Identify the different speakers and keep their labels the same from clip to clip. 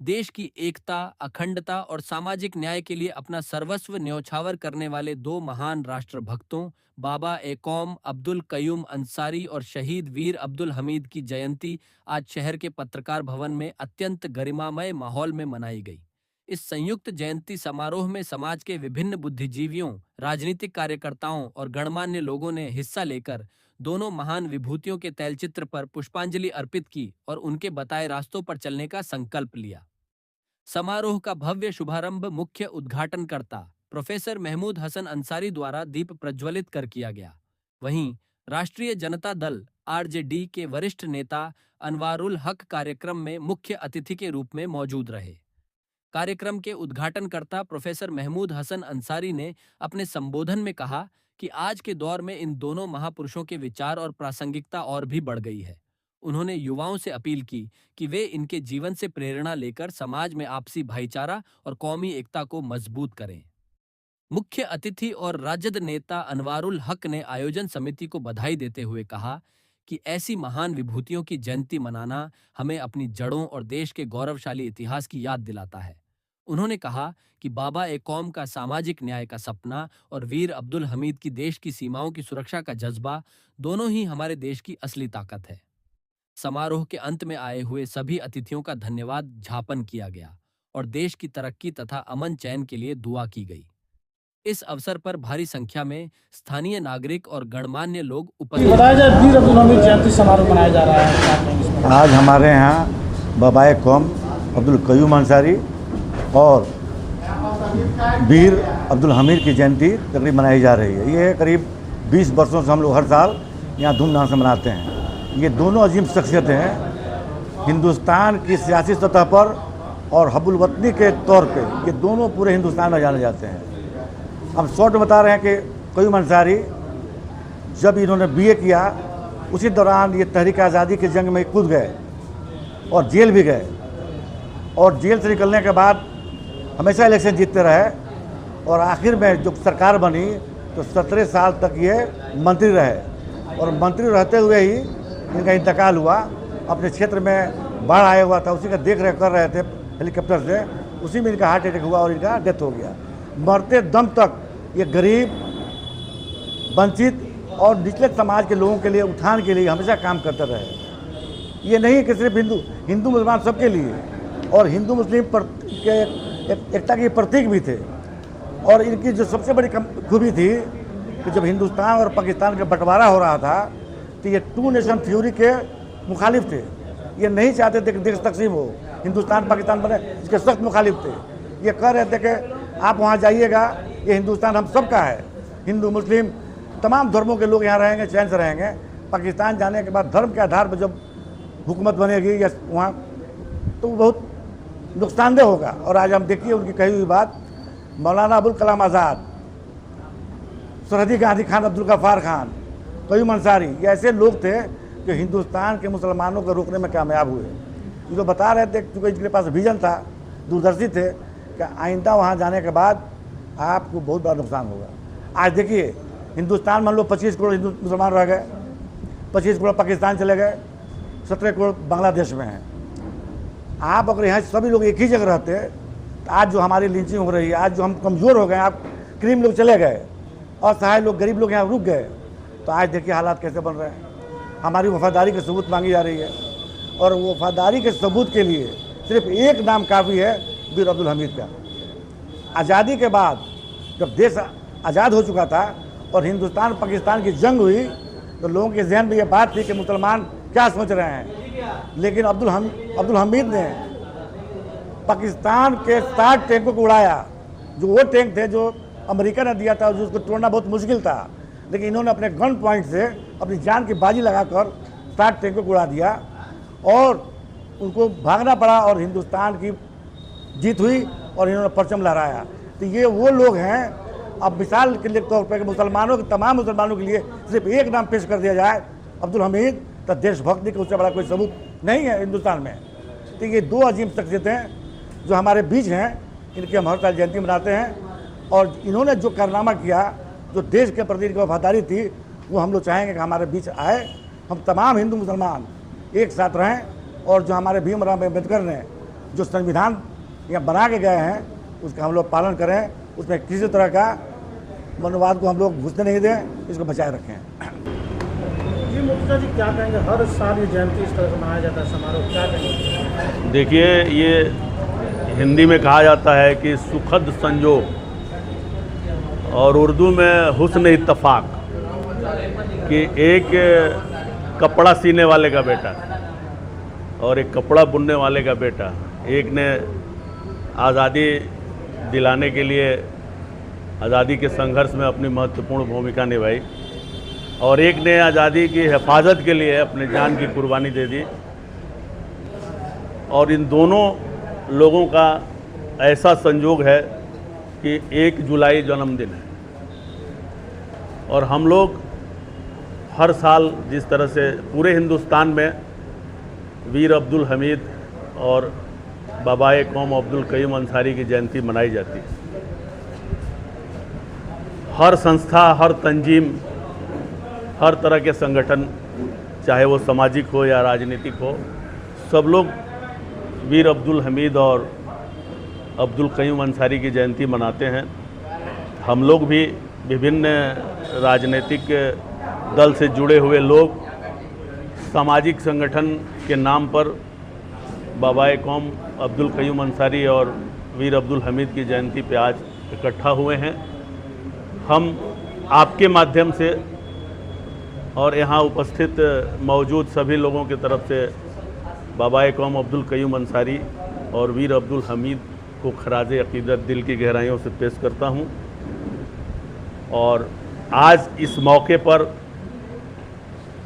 Speaker 1: देश की एकता, अखंडता और सामाजिक न्याय के लिए अपना सर्वस्व न्यौछावर करने वाले दो महान राष्ट्रभक्तों बाबा ए कौम अब्दुल कयूम अंसारी और शहीद वीर अब्दुल हमीद की जयंती आज शहर के पत्रकार भवन में अत्यंत गरिमामय माहौल में मनाई गई। इस संयुक्त जयंती समारोह में समाज के विभिन्न बुद्धिजीवियों, राजनीतिक कार्यकर्ताओं और गणमान्य लोगों ने हिस्सा लेकर दोनों महान विभूतियों के तैलचित्र पर पुष्पांजलि अर्पित की और उनके बताए रास्तों पर चलने का संकल्प लिया। समारोह का भव्य शुभारंभ मुख्य उद्घाटनकर्ता प्रोफेसर महमूद हसन अंसारी द्वारा दीप प्रज्वलित कर किया गया। वहीं राष्ट्रीय जनता दल आरजेडी के वरिष्ठ नेता अनवारुल हक कार्यक्रम में मुख्य अतिथि के रूप में मौजूद रहे। कार्यक्रम के उद्घाटनकर्ता प्रोफेसर महमूद हसन अंसारी ने अपने संबोधन में कहा कि आज के दौर में इन दोनों महापुरुषों के विचार और प्रासंगिकता और भी बढ़ गई है। उन्होंने युवाओं से अपील की कि वे इनके जीवन से प्रेरणा लेकर समाज में आपसी भाईचारा और कौमी एकता को मजबूत करें। मुख्य अतिथि और राजद नेता अनवारुल हक ने आयोजन समिति को बधाई देते हुए कहा कि ऐसी महान विभूतियों की जयंती मनाना हमें अपनी जड़ों और देश के गौरवशाली इतिहास की याद दिलाता है। उन्होंने कहा कि बाबा ए कौम का सामाजिक न्याय का सपना और वीर अब्दुल हमीद की देश की सीमाओं की सुरक्षा का जज्बा दोनों ही हमारे देश की असली ताकत है। समारोह के अंत में आए हुए सभी अतिथियों का धन्यवाद ज्ञापन किया गया और देश की तरक्की तथा अमन चैन के लिए दुआ की गई। इस अवसर पर भारी संख्या में स्थानीय नागरिक और गणमान्य लोग उपस्थित।
Speaker 2: बताया जाए वीर अब्दुल हमीद जयंती समारोह मनाया जा रहा है।
Speaker 3: आज हमारे यहाँ बाबा ए कौम अब्दुल कयूम अंसारी और वीर अब्दुल हमीद की जयंती तकरीब मनाई जा रही है। ये करीब 20 वर्षों से हम लोग हर साल यहाँ धूमधाम से मनाते हैं। ये दोनों अजीम शख्सियतें हैं हिंदुस्तान की सियासी सतह पर और हब्बुल वतनी के तौर पे। ये दोनों पूरे हिंदुस्तान में जाने जाते हैं। हम शॉर्ट में बता रहे हैं कि कयूम अंसारी जब इन्होंने बीए किया उसी दौरान ये तहरीक आज़ादी की जंग में कूद गए और जेल भी गए, और जेल से निकलने के बाद हमेशा इलेक्शन जीतते रहे और आखिर में जो सरकार बनी तो 17 साल तक ये मंत्री रहे, और मंत्री रहते हुए ही इनका इंतकाल हुआ। अपने क्षेत्र में बाढ़ आया हुआ था, उसी का देख रेख कर रहे थे हेलीकॉप्टर से, उसी में इनका हार्ट अटैक हुआ और इनका डेथ हो गया। मरते दम तक ये गरीब, वंचित और निचले समाज के लोगों के लिए उत्थान के लिए हमेशा काम करते रहे। ये नहीं कि सिर्फ हिंदू मुसलमान सबके लिए, और हिंदू मुस्लिम के एकता के प्रतीक भी थे। और इनकी जो सबसे बड़ी खूबी थी कि जब हिंदुस्तान और पाकिस्तान का बंटवारा हो रहा था तो ये 2 नेशन थ्योरी के मुखालिफ थे। ये नहीं चाहते थे कि देश तकसीम हो, हिंदुस्तान पाकिस्तान बने, इसके सख्त मुखालिफ थे। ये कह रहे थे कि आप वहाँ जाइएगा, ये हिंदुस्तान हम सबका है, हिंदू मुस्लिम तमाम धर्मों के लोग यहाँ रहेंगे, चैन से रहेंगे। पाकिस्तान जाने के बाद धर्म के आधार पर जब हुकूमत बनेगी या वहाँ, तो बहुत नुकसानदेह होगा। और आज हम देखिए उनकी कही हुई बात, मौलाना अबुल कलाम आज़ाद, सरहदी गांधी खान, अब्दुल गफ्फार खान, कयूम अंसारी, ये ऐसे लोग थे जो हिंदुस्तान के मुसलमानों को रोकने में कामयाब हुए। ये तो बता रहे थे क्योंकि इनके पास विजन था, दूरदर्शी थे कि आइंदा वहाँ जाने के बाद आपको बहुत बड़ा नुकसान होगा। आज देखिए हिंदुस्तान में हम लोग 25 करोड़ हिंदू मुसलमान रह गए, 25 करोड़ पाकिस्तान चले गए, 17 करोड़ बांग्लादेश में हैं। आप अगर यहाँ सभी लोग एक ही जगह रहते तो आज जो हमारी लिंचिंग हो रही है, आज जो हम कमज़ोर हो गए, आप क्रीम लोग चले गए और सहाय लोग, गरीब लोग यहाँ रुक गए, तो आज देखिए हालात कैसे बन रहे हैं। हमारी वफादारी के सबूत मांगी जा रही है, और वफादारी के सबूत के लिए सिर्फ एक नाम काफ़ी है, वीर अब्दुल हमीद का। आज़ादी के बाद जब देश आज़ाद हो चुका था और हिंदुस्तान पाकिस्तान की जंग हुई तो लोगों के जहन में ये बात थी कि मुसलमान क्या सोच रहे हैं, लेकिन अब्दुल हमीद ने पाकिस्तान के 60 टैंकों को उड़ाया। जो वो टैंक थे जो अमेरिका ने दिया था, जिसको तोड़ना बहुत मुश्किल था, लेकिन इन्होंने अपने गन पॉइंट से अपनी जान की बाजी लगाकर 60 टैंकों को उड़ा दिया और उनको भागना पड़ा और हिंदुस्तान की जीत हुई और इन्होंने परचम लहराया। तो ये वो लोग हैं। अब मिसाल के लिए तौर पर मुसलमानों के, तमाम मुसलमानों के लिए सिर्फ एक नाम पेश कर दिया जाए, अब्दुल हमीद, तो देशभक्ति का उससे बड़ा कोई सबूत नहीं है हिंदुस्तान में। तो ये 2 अजीम शख्सियतें जो हमारे बीच हैं, इनकी हम हर साल जयंती मनाते हैं। और इन्होंने जो कारनामा किया, जो देश के प्रति इनकी वफादारी थी, वो हम लोग चाहेंगे कि हमारे बीच आए। हम तमाम हिंदू मुसलमान एक साथ रहें, और जो हमारे भीमराव अम्बेडकर ने जो संविधान यहाँ बना के गए हैं उसका हम लोग पालन करें, उसमें किसी तरह का मनोवाद को हम लोग घुसने नहीं दें, इसको बचाए रखें।
Speaker 2: जी मुफ्ती जी क्या कहेंगे, हर साल ये जयंती इस तरह से मनाया जाता है समारोह, क्या कहेंगे?
Speaker 4: देखिए, ये हिंदी में कहा जाता है कि सुखद संजोग, और उर्दू में हुस्न इत्तफाक, कि एक कपड़ा सीने वाले का बेटा और एक कपड़ा बुनने वाले का बेटा, एक ने आज़ादी दिलाने के लिए आज़ादी के संघर्ष में अपनी महत्वपूर्ण भूमिका निभाई और एक ने आज़ादी की हिफाजत के लिए अपने जान की कुर्बानी दे दी। और इन दोनों लोगों का ऐसा संयोग है कि 1 जुलाई जन्मदिन है, और हम लोग हर साल जिस तरह से पूरे हिंदुस्तान में वीर अब्दुल हमीद और बाबाए कौम अब्दुल कयूम अंसारी की जयंती मनाई जाती है, हर संस्था, हर तंजीम, हर तरह के संगठन, चाहे वो सामाजिक हो या राजनीतिक हो, सब लोग वीर अब्दुल हमीद और अब्दुल कयूम अंसारी की जयंती मनाते हैं। हम लोग भी विभिन्न राजनीतिक दल से जुड़े हुए लोग सामाजिक संगठन के नाम पर बाबाए कौम अब्दुल कयूम अंसारी और वीर अब्दुल हमीद की जयंती पे आज इकट्ठा हुए हैं। हम आपके माध्यम से और यहाँ उपस्थित मौजूद सभी लोगों की तरफ से बाबाए कौम अब्दुल कयूम अंसारी और वीर अब्दुल हमीद को खराज अक़ीदत दिल की गहराइयों से पेश करता हूँ। और आज इस मौके पर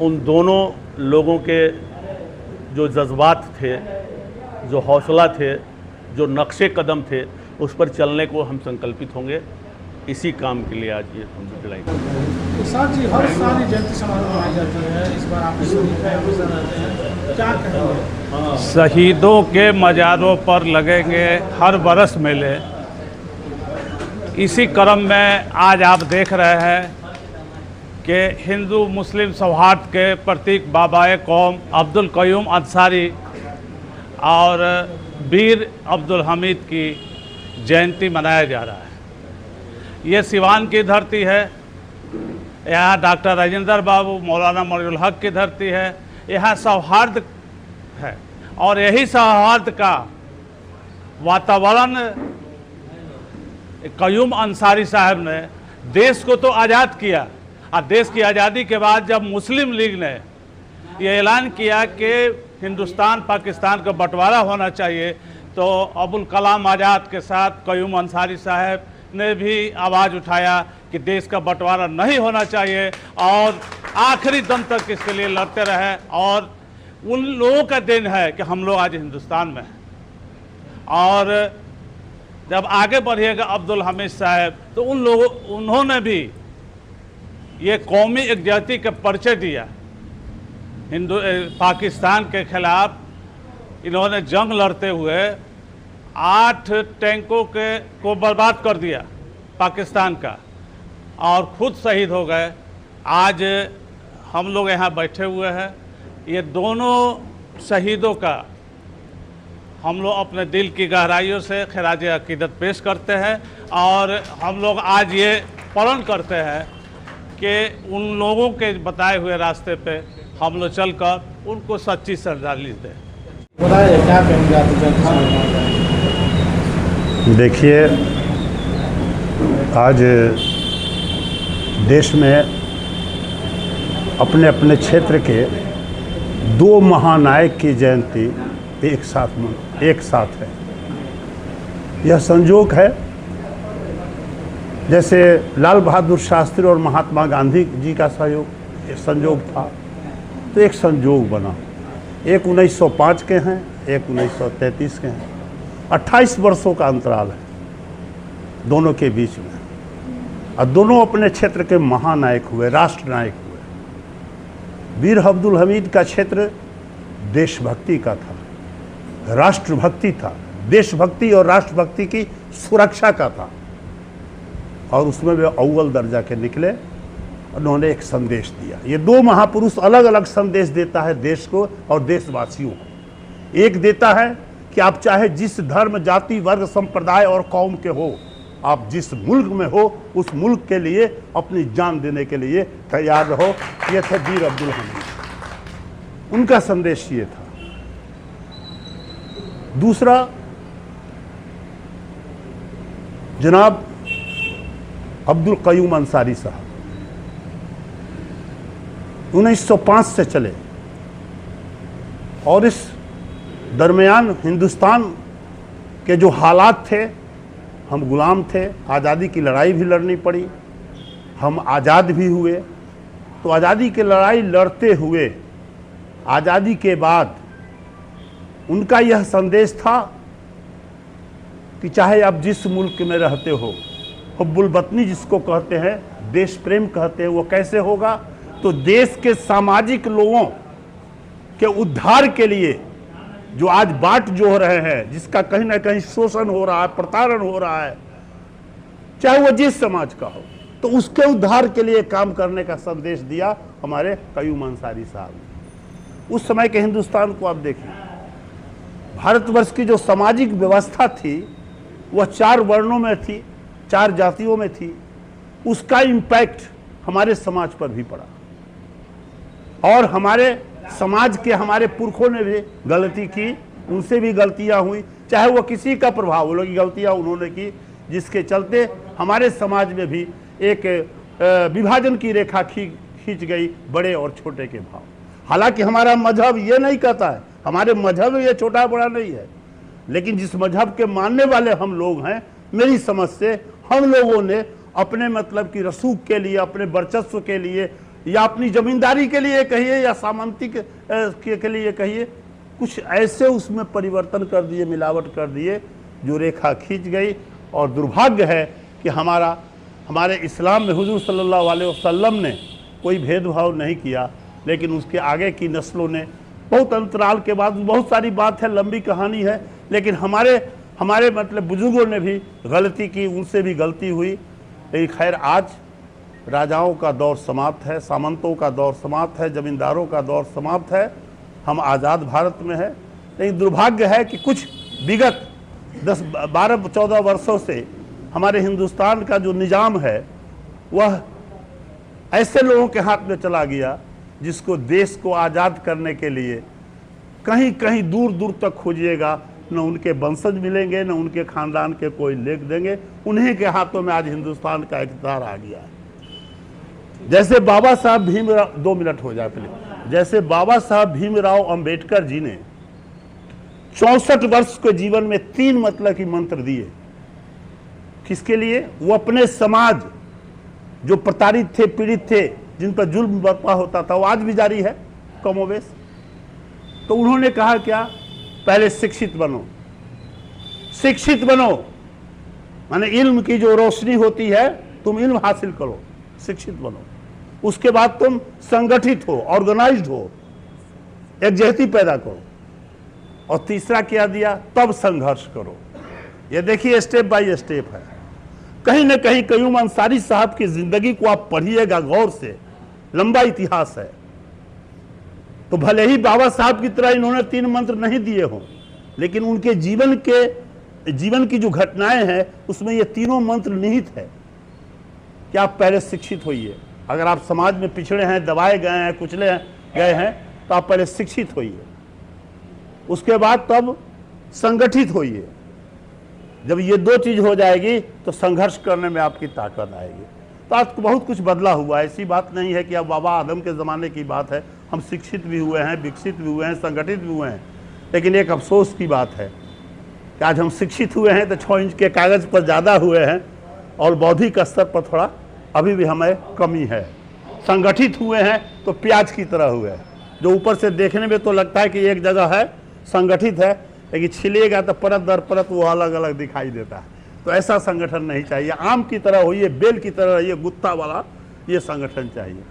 Speaker 4: उन दोनों लोगों के जो जज्बात थे, जो हौसला थे, जो नक्शे कदम थे, उस पर चलने को हम संकल्पित होंगे। इसी काम के लिए आज ये हम चलाएंगे।
Speaker 2: साथ जी हर साल ये जयंती समारोह मनाई जाती है, इस बार आप शहीद रहते हैं, क्या कहेंगे?
Speaker 5: शहीदों के मज़ारों पर लगेंगे हर बरस मेले। इसी क्रम में आज आप देख रहे हैं कि हिंदू मुस्लिम सौहार्द के प्रतीक बाबाए कौम अब्दुल कयूम अंसारी और वीर अब्दुल हमीद की जयंती मनाया जा रहा है। ये सिवान की धरती है, यहाँ डॉक्टर राजेंद्र बाबू, मौलाना मरियुल हक की धरती है। यहाँ सौहार्द है और यही सौहार्द का वातावरण कयूम अंसारी साहब ने देश को तो आज़ाद किया, और देश की आज़ादी के बाद जब मुस्लिम लीग ने ये ऐलान किया कि हिंदुस्तान पाकिस्तान का बंटवारा होना चाहिए, तो अबुल कलाम आज़ाद के साथ कयूम अंसारी साहब ने भी आवाज़ उठाया कि देश का बंटवारा नहीं होना चाहिए, और आखिरी दम तक इसके लिए लड़ते रहे। और उन लोगों का दिन है कि हम लोग आज हिंदुस्तान में हैं। और जब आगे बढ़िएगा अब्दुल हमीद साहब, तो उन्होंने भी ये कौमी एकजुटता का परिचय दिया। पाकिस्तान के खिलाफ इन्होंने जंग लड़ते हुए 8 टैंकों को बर्बाद कर दिया पाकिस्तान का, और खुद शहीद हो गए। आज हम लोग यहाँ बैठे हुए हैं, ये दोनों शहीदों का हम लोग अपने दिल की गहराइयों से खराज अक़ीदत पेश करते हैं, और हम लोग आज ये प्रण करते हैं कि उन लोगों के बताए हुए रास्ते पे हम लोग चलकर उनको सच्ची श्रद्धांजलि दें।
Speaker 2: बताइए क्या कहेंगे आप जयंती समारोह?
Speaker 6: देखिए, आज देश में अपने अपने क्षेत्र के 2 महानायक की जयंती एक साथ है। यह संयोग है, जैसे लाल बहादुर शास्त्री और महात्मा गांधी जी का संयोग था, तो एक संयोग बना। एक 1905 के हैं, एक 1933 के हैं। 28 वर्षों का अंतराल है दोनों के बीच में, और दोनों अपने क्षेत्र के महानायक हुए, राष्ट्रनायक हुए। वीर अब्दुल हमीद का क्षेत्र देशभक्ति का था, राष्ट्रभक्ति था, देशभक्ति और राष्ट्रभक्ति की सुरक्षा का था, और उसमें वे अव्वल दर्जा के निकले। उन्होंने एक संदेश दिया। ये 2 महापुरुष अलग अलग संदेश देता है देश को और देशवासियों को। एक देता है कि आप चाहे जिस धर्म, जाति, वर्ग, संप्रदाय और कौम के हो, आप जिस मुल्क में हो उस मुल्क के लिए अपनी जान देने के लिए तैयार रहो। ये थे वीर अब्दुल हमीद, उनका संदेश ये था। दूसरा, जनाब अब्दुल कयूम अंसारी साहब 1905 से चले और इस दरमियान हिंदुस्तान के जो हालात थे, हम गुलाम थे, आज़ादी की लड़ाई भी लड़नी पड़ी, हम आज़ाद भी हुए। तो आज़ादी की लड़ाई लड़ते हुए आज़ादी के बाद उनका यह संदेश था कि चाहे आप जिस मुल्क में रहते हो, हुब्बुल वतनी जिसको कहते हैं, देश प्रेम कहते हैं, वो कैसे होगा? तो देश के सामाजिक लोगों के उद्धार के लिए जो आज बाट जोह रहे हैं, जिसका कहीं ना कहीं शोषण हो रहा है, प्रताड़न हो रहा है, चाहे वो जिस समाज का हो, तो उसके उद्धार के लिए काम करने का संदेश दिया हमारे कयूम अंसारी साहब ने। उस समय के हिंदुस्तान को आप देखिए, भारतवर्ष की जो सामाजिक व्यवस्था थी वह 4 वर्णों में थी, 4 जातियों में थी। उसका इम्पैक्ट हमारे समाज पर भी पड़ा और हमारे समाज के हमारे पुरखों ने भी गलती की, उनसे भी गलतियां हुई, चाहे वो किसी का प्रभाव, वो लोग की गलतियां उन्होंने की, जिसके चलते हमारे समाज में भी एक विभाजन की रेखा खींच गई, बड़े और छोटे के भाव। हालांकि हमारा मजहब ये नहीं कहता है, हमारे मजहब में ये छोटा बड़ा नहीं है, लेकिन जिस मजहब के मानने वाले हम लोग हैं, मेरी समझ से हम लोगों ने अपने मतलब की रसूख के लिए, अपने वर्चस्व के लिए, या अपनी जमींदारी के लिए कहिए, या सामंती के लिए कहिए, कुछ ऐसे उसमें परिवर्तन कर दिए, मिलावट कर दिए, जो रेखा खींच गई। और दुर्भाग्य है कि हमारे इस्लाम में हुजूर सल्लल्लाहु अलैहि वसल्लम ने कोई भेदभाव नहीं किया, लेकिन उसके आगे की नस्लों ने बहुत अंतराल के बाद, बहुत सारी बात है, लंबी कहानी है, लेकिन हमारे मतलब बुजुर्गों ने भी गलती की, उनसे भी गलती हुई। लेकिन खैर, आज राजाओं का दौर समाप्त है, सामंतों का दौर समाप्त है, जमींदारों का दौर समाप्त है, हम आज़ाद भारत में है। लेकिन दुर्भाग्य है कि कुछ विगत 10, 12, 14 वर्षों से हमारे हिंदुस्तान का जो निज़ाम है वह ऐसे लोगों के हाथ में चला गया जिसको देश को आज़ाद करने के लिए कहीं कहीं दूर दूर तक खोजिएगा, न उनके वंशज मिलेंगे, न उनके खानदान के कोई लेख देंगे। उन्हीं के हाथों में आज हिंदुस्तान का इक़्तिदार आ गया है। जैसे बाबा साहब भीमराव, 2 मिनट हो जाए पहले, जैसे बाबा साहब भीमराव अंबेडकर जी ने 64 वर्ष के जीवन में 3 मतलब की मंत्र दिए। किसके लिए? वो अपने समाज जो प्रताड़ित थे, पीड़ित थे, जिन पर जुल्म बर्पा होता था, वो आज भी जारी है कमोबेश। तो उन्होंने कहा क्या? पहले शिक्षित बनो, शिक्षित बनो, माने इल्म की जो रोशनी होती है, तुम इल्म हासिल करो, शिक्षित बनो। उसके बाद तुम संगठित हो, ऑर्गेनाइज्ड हो, एकजहती पैदा करो। और तीसरा क्या दिया? तब संघर्ष करो। ये देखिए, स्टेप बाय स्टेप है। कहीं ना कहीं कयूम अंसारी साहब की जिंदगी को आप पढ़िएगा गौर से, लंबा इतिहास है। तो भले ही बाबा साहब की तरह इन्होंने 3 मंत्र नहीं दिए हों, लेकिन उनके जीवन की जो घटनाएं हैं उसमें ये तीनों मंत्र निहित है कि आप पहले शिक्षित होइए। अगर आप समाज में पिछड़े हैं, दबाए गए हैं, कुचले गए हैं, तो आप पहले शिक्षित होइए, उसके बाद तब संगठित होइए। जब ये 2 चीज़ हो जाएगी तो संघर्ष करने में आपकी ताकत आएगी। तो आज बहुत कुछ बदला हुआ है। ऐसी बात नहीं है कि अब बाबा आदम के ज़माने की बात है। हम शिक्षित भी हुए हैं, विकसित भी हुए हैं, संगठित भी हुए हैं। लेकिन एक अफसोस की बात है कि आज हम शिक्षित हुए हैं तो 6 इंच के कागज़ पर ज़्यादा हुए हैं और बौद्धिक स्तर पर थोड़ा अभी भी हमें कमी है। संगठित हुए हैं तो प्याज की तरह हुए हैं, जो ऊपर से देखने में तो लगता है कि एक जगह है, संगठित है, लेकिन छिलिएगा तो परत दर परत वो अलग अलग दिखाई देता है। तो ऐसा संगठन नहीं चाहिए। आम की तरह होइए, बेल की तरह रहिए, गुत्ता वाला ये संगठन चाहिए।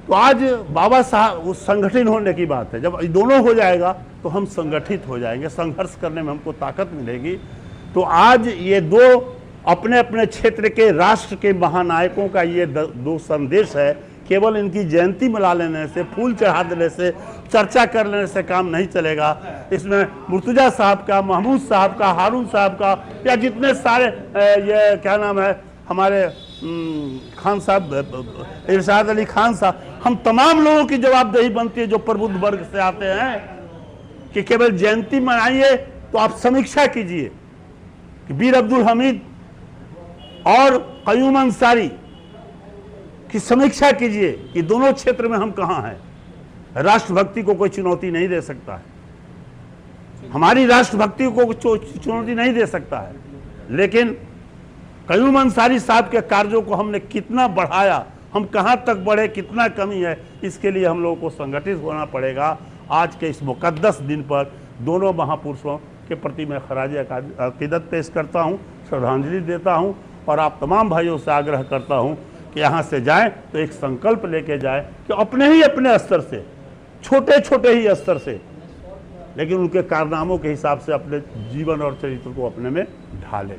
Speaker 6: तो आज बाबा साहब उस संगठित होने की बात है। जब दोनों हो जाएगा तो हम संगठित हो जाएंगे, संघर्ष करने में हमको ताकत मिलेगी। तो आज ये 2 अपने अपने क्षेत्र के राष्ट्र के महानायकों का ये 2 संदेश है कि केवल इनकी जयंती मिला लेने से, फूल चढ़ा देने से, चर्चा कर लेने से काम नहीं चलेगा। इसमें मुर्तजा साहब का, महमूद साहब का, हारून साहब का, या जितने सारे ये क्या नाम है हमारे खान साहब, इरशाद अली खान साहब, हम तमाम लोगों की जवाबदेही बनती है जो प्रबुद्ध वर्ग से आते हैं कि केवल जयंती मनाइए। तो आप समीक्षा कीजिए कि वीर अब्दुल हमीद और कयूम अंसारी की समीक्षा कीजिए कि दोनों क्षेत्र में हम कहाँ हैं। राष्ट्रभक्ति को कोई चुनौती नहीं दे सकता है, हमारी राष्ट्रभक्ति को चुनौती नहीं दे सकता है, लेकिन कयूम अंसारी साहब के कार्यों को हमने कितना बढ़ाया, हम कहाँ तक बढ़े, कितना कमी है, इसके लिए हम लोगों को संगठित होना पड़ेगा। आज के इस मुकद्दस दिन पर दोनों महापुरुषों के प्रति मैं खराज अकीदत पेश करता हूँ, श्रद्धांजलि देता हूँ और आप तमाम भाइयों से आग्रह करता हूँ कि यहाँ से जाएं तो एक संकल्प लेके जाएं कि अपने स्तर से, छोटे छोटे ही स्तर से, लेकिन उनके कारनामों के हिसाब से अपने जीवन और चरित्र को अपने में ढालें।